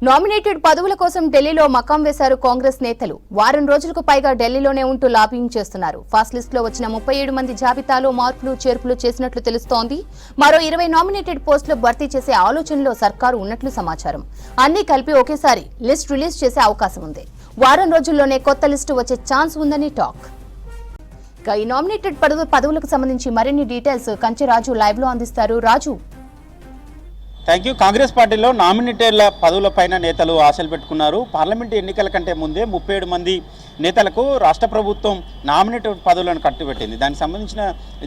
Nominated పదవుల కోసం ఢిల్లీలో మకాం వేశారు కాంగ్రెస్ నేతలు. వారం రోజులకు పైగా ఢిల్లీలోనే ఉంటూ లాబింగ్ చేస్తున్నారు. ఫాస్ట్ లిస్ట్ లో వచ్చిన 37 మంది జాబితాలో మార్పులు చేర్పులు చేసినట్లు తెలుస్తోంది. మరో 20 నామినేటెడ్ పోస్టులు భర్తీ చేసే ఆలోచనలో సర్కారు ఉన్నట్లు సమాచారం. అన్ని కలిపి ఒకేసారి లిస్ట్ రిలీజ్ చేసే అవకాశం ఉంది. వారం రోజుల్లోనే కొత్త లిస్టు వచ్చే ఛాన్స్ ఉందని టాక్. ఈ నామినేటెడ్ పదవులకు సంబంధించి మరిన్ని డీటెయిల్స్ కంచెరాజు లైవ్ లో అందిస్తారు. రాజు, థ్యాంక్ యూ. కాంగ్రెస్ పార్టీలో నామినేటెడ్ల పదవులపైన నేతలు ఆశలు పెట్టుకున్నారు. పార్లమెంటు ఎన్నికల కంటే ముందే 37 మంది నేతలకు రాష్ట్ర ప్రభుత్వం నామినేటెడ్ పదవులను కట్టుబెట్టింది. దానికి సంబంధించిన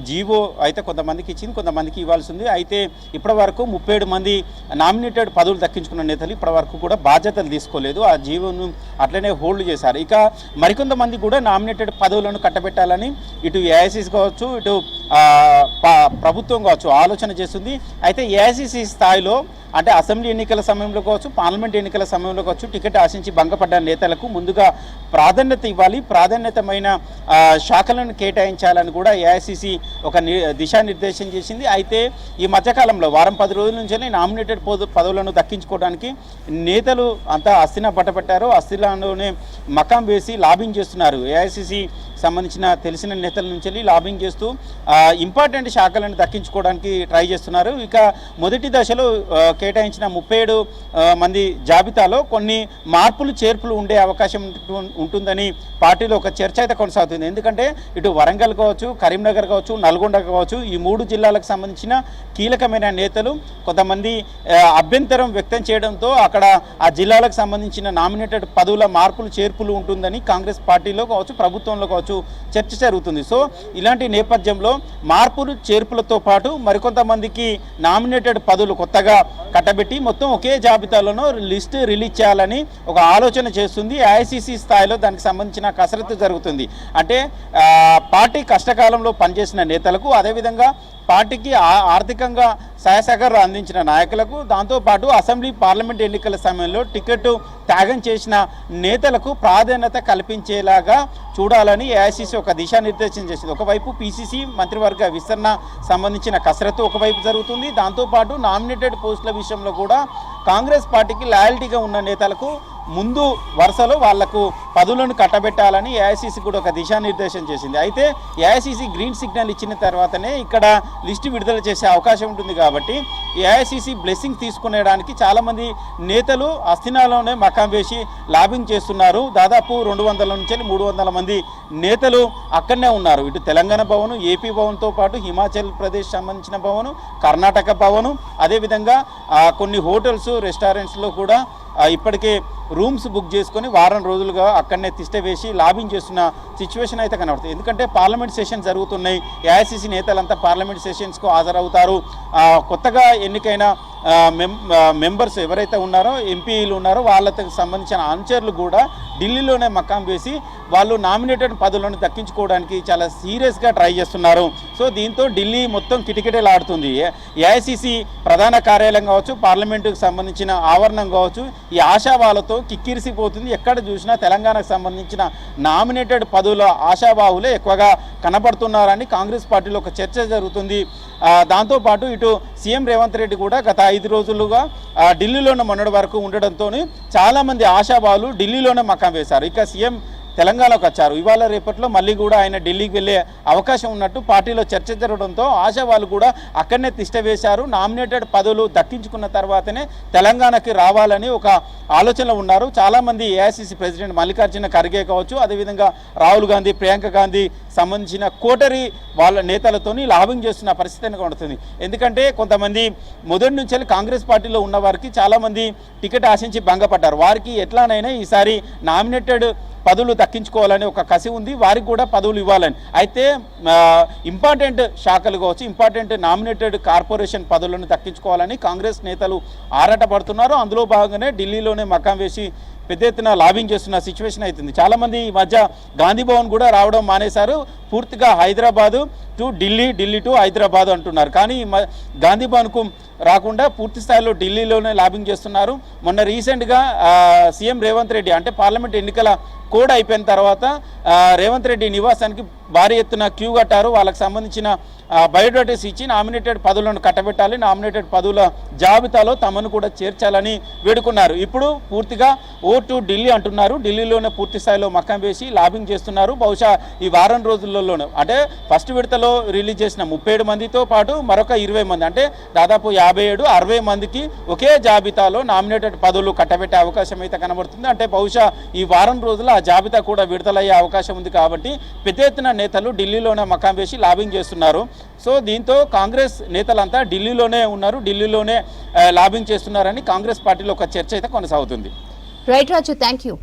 జీవో అయితే కొంతమందికి ఇచ్చింది, కొంతమందికి ఇవ్వాల్సి ఉంది. అయితే ఇప్పటి వరకు 37 మంది నామినేటెడ్ పదవులు దక్కించుకున్న నేతలు ఇప్పటి వరకు కూడా బాధ్యతలు తీసుకోలేదు. ఆ జీవోను అట్లనే హోల్డ్ చేశారు. ఇక మరికొంతమంది కూడా నామినేటెడ్ పదవులను కట్టబెట్టాలని ఇటు ఏఐసిసి కావచ్చు, ఇటు ప్రభుత్వం కావచ్చు ఆలోచన చేస్తుంది. అయితే ఏఐసిసి స్థాయిలో అంటే అసెంబ్లీ ఎన్నికల సమయంలో కావచ్చు, పార్లమెంట్ ఎన్నికల సమయంలో కావచ్చు టికెట్ ఆశించి భంగపడ్డ నేతలకు ముందుగా ప్రాధాన్యత ఇవ్వాలి, ప్రాధాన్యతమైన శాఖలను కేటాయించాలని కూడా ఏఐసిసి ఒక దిశానిర్దేశం చేసింది. అయితే ఈ మధ్యకాలంలో వారం 10 రోజుల నుంచి నామినేటెడ్ పదవులను దక్కించుకోవడానికి నేతలు అంతా అస్థిన పట్టబట్టారు. అస్థిలాలోనే మకాం వేసి లాబింగ్ చేస్తున్నారు. ఏఐసిసి సంబంధించిన తెలిసిన నేతల నుంచి లాబింగ్ చేస్తూ ఇంపార్టెంట్ శాఖలను దక్కించుకోవడానికి ట్రై చేస్తున్నారు. ఇక మొదటి దశలో కేటాయించిన 37 మంది జాబితాలో కొన్ని మార్పులు చేర్పులు ఉండే అవకాశం ఉంటుందని పార్టీలో ఒక చర్చ అయితే కొనసాగుతుంది. ఎందుకంటే ఇటు వరంగల్ కావచ్చు, కరీంనగర్ కావచ్చు, నల్గొండ కావచ్చు, ఈ 3 జిల్లాలకు సంబంధించిన కీలకమైన నేతలు కొంతమంది అభ్యంతరం వ్యక్తం చేయడంతో అక్కడ ఆ జిల్లాలకు సంబంధించిన నామినేటెడ్ పదవుల మార్పులు చేర్పులు ఉంటుందని కాంగ్రెస్ పార్టీలో కావచ్చు, ప్రభుత్వంలో కావచ్చు చర్చ జరుగుతుంది. సో ఇలాంటి నేపథ్యంలో మార్పులు చేర్పులతో పాటు మరికొంతమందికి నామినేటెడ్ పదవులు కొత్తగా కట్టబెట్టి మొత్తం ఒకే జాబితాలోనూ లిస్ట్ రిలీజ్ చేయాలని ఒక ఆలోచన చేస్తుంది. ఐఐసిసి స్థాయిలో దానికి సంబంధించిన కసరత్తు జరుగుతుంది. అంటే పార్టీ కష్టకాలంలో పనిచేసిన నేతలకు, అదేవిధంగా పార్టీకి ఆర్థికంగా సహాయ సహకారాలు అందించిన నాయకులకు, దాంతోపాటు అసెంబ్లీ పార్లమెంట్ ఎన్నికల సమయంలో టికెట్ త్యాగం చేసిన నేతలకు ప్రాధాన్యత కల్పించేలాగా చూడాలని ఏఐసిసి ఒక దిశానిర్దేశం చేసింది. ఒకవైపు పిసిసి మంత్రివర్గ విస్తరణ సంబంధించిన కసరత్తు ఒకవైపు జరుగుతుంది. దాంతోపాటు నామినేటెడ్ పోస్టుల విషయంలో కూడా కాంగ్రెస్ పార్టీకి లాయల్టీగా ఉన్న నేతలకు ముందు వరుసలో వాళ్లకు పదవులను కట్టబెట్టాలని ఏఐసిసి కూడా ఒక దిశానిర్దేశం చేసింది. అయితే ఏఐసిసి గ్రీన్ సిగ్నల్ ఇచ్చిన తర్వాతనే ఇక్కడ లిస్టు విడుదల చేసే అవకాశం ఉంటుంది. కాబట్టి ఏఐసిసి బ్లెస్సింగ్ తీసుకునేడానికి చాలామంది నేతలు అస్థినాలోనే మకాం వేసి లాబింగ్ చేస్తున్నారు. దాదాపు 200 నుంచి 300 మంది నేతలు అక్కడనే ఉన్నారు. ఇటు తెలంగాణ భవను, ఏపీ భవన్తో పాటు హిమాచల్ ప్రదేశ్ సంబంధించిన భవను, కర్ణాటక భవను, అదేవిధంగా కొన్ని హోటల్స్, రెస్టారెంట్స్లో కూడా ఇప్పటికే రూమ్స్ బుక్ చేసుకొని వారం రోజులుగా అక్కడనే తిష్ట వేసి లాబింగ్ చేస్తున్న సిచ్యువేషన్ అయితే కనబడుతుంది. ఎందుకంటే పార్లమెంట్ సెషన్ జరుగుతున్నాయి. ఏఐసిసి నేతలంతా పార్లమెంట్ సెషన్స్కు హాజరవుతారు. కొత్తగా ఎన్నికైన మెంబర్స్ ఎవరైతే ఉన్నారో, ఎంపీలు ఉన్నారో వాళ్ళకి సంబంధించిన అనుచరులు కూడా ఢిల్లీలోనే మకాం వేసి వాళ్ళు నామినేటెడ్ పదవులను దక్కించుకోవడానికి చాలా సీరియస్గా ట్రై చేస్తున్నారు. సో దీంతో ఢిల్లీ మొత్తం కిటకిటలాడుతుంది. ఏఐసిసి ప్రధాన కార్యాలయం కావచ్చు, పార్లమెంటుకు సంబంధించిన ఆవరణం కావచ్చు, ఈ ఆశావాలతో కిక్కిరిసిపోతుంది. ఎక్కడ చూసినా తెలంగాణకు సంబంధించిన నామినేటెడ్ పదవుల ఆశావాహులే ఎక్కువగా కనబడుతున్నారని కాంగ్రెస్ పార్టీలో ఒక చర్చ జరుగుతుంది. దాంతోపాటు ఇటు సీఎం రేవంత్ రెడ్డి కూడా గత 5 రోజులుగా ఢిల్లీలోనే మొన్నటి వరకు ఉండడంతో చాలామంది ఆశావాహులు ఢిల్లీలోనే మకాం వేశారు. ఇక సీఎం తెలంగాణకు వచ్చారు. ఇవాళ రేపట్లో మళ్ళీ కూడా ఆయన ఢిల్లీకి వెళ్ళే అవకాశం ఉన్నట్టు పార్టీలో చర్చ జరగడంతో ఆశావాళ్ళు కూడా అక్కడనే తిష్ట వేశారు. నామినేటెడ్ పదవులు దక్కించుకున్న తర్వాతనే తెలంగాణకి రావాలని ఒక ఆలోచనలో ఉన్నారు. చాలామంది ఏఐసిసి ప్రెసిడెంట్ మల్లికార్జున ఖర్గే కావచ్చు, అదేవిధంగా రాహుల్ గాంధీ, ప్రియాంక గాంధీ సంబంధించిన కోటరీ వాళ్ళ నేతలతోని లాబింగ్ చేస్తున్న పరిస్థితి కనబడుతుంది. ఎందుకంటే కొంతమంది మొదటి నుంచి కాంగ్రెస్ పార్టీలో ఉన్న వారికి చాలామంది టికెట్ ఆశించి భంగపడ్డారు. వారికి ఎట్లానైనా ఈసారి నామినేటెడ్ పదవులు దక్కించుకోవాలని ఒక కసి ఉంది. వారికి కూడా పదవులు ఇవ్వాలని. అయితే ఇంపార్టెంట్ శాఖలు కావచ్చు, ఇంపార్టెంట్ నామినేటెడ్ కార్పొరేషన్ పదవులను దక్కించుకోవాలని కాంగ్రెస్ నేతలు ఆరాటపడుతున్నారు. అందులో భాగంగానే ఢిల్లీలోనే మకాం వేసి పెద్ద ఎత్తున లాబింగ్ చేస్తున్న సిచ్యువేషన్ అవుతుంది. చాలామంది ఈ మధ్య గాంధీ భవన్ కూడా రావడం మానేశారు. పూర్తిగా హైదరాబాదు టు ఢిల్లీ, ఢిల్లీ టు హైదరాబాద్ అంటున్నారు. కానీ గాంధీ భవన్కు రాకుండా పూర్తి స్థాయిలో ఢిల్లీలోనే లాబింగ్ చేస్తున్నారు. మొన్న రీసెంట్గా సీఎం రేవంత్ రెడ్డి అంటే పార్లమెంట్ ఎన్నికల కోడ్ అయిపోయిన తర్వాత రేవంత్ రెడ్డి నివాసానికి భారీ ఎత్తున క్యూ కట్టారు. వాళ్ళకి సంబంధించిన బయోడేటాస్ ఇచ్చి నామినేటెడ్ పదవులను కట్టబెట్టాలి, నామినేటెడ్ పదవుల జాబితాలో తమను కూడా చేర్చాలని వేడుకున్నారు. ఇప్పుడు పూర్తిగా ఓటు ఢిల్లీ అంటున్నారు. ఢిల్లీలోనే పూర్తి స్థాయిలో మకాం వేసి లాబింగ్ చేస్తున్నారు. బహుశా ఈ వారం రోజులలోనే అంటే ఫస్ట్ విడతలో రిలీజ్ చేసిన 37 మందితో పాటు మరొక 20 మంది అంటే దాదాపు 57-60 మందికి ఒకే జాబితాలో నామినేటెడ్ పదవులు కట్టబెట్టే అవకాశం అయితే కనబడుతుంది. అంటే బహుశా ఈ వారం రోజుల్లో ఆ జాబితా కూడా విడుదలయ్యే అవకాశం ఉంది. కాబట్టి పెద్ద ఎత్తున నేతలు ఢిల్లీలోనే మకాం వేసి లాబింగ్ చేస్తున్నారు. సో దీంతో కాంగ్రెస్ నేతలంతా ఢిల్లీలోనే ఉన్నారు, ఢిల్లీలోనే లాబింగ్ చేస్తున్నారని కాంగ్రెస్ పార్టీలో ఒక చర్చ అయితే కొనసాగుతుంది. Right Raju, thank you.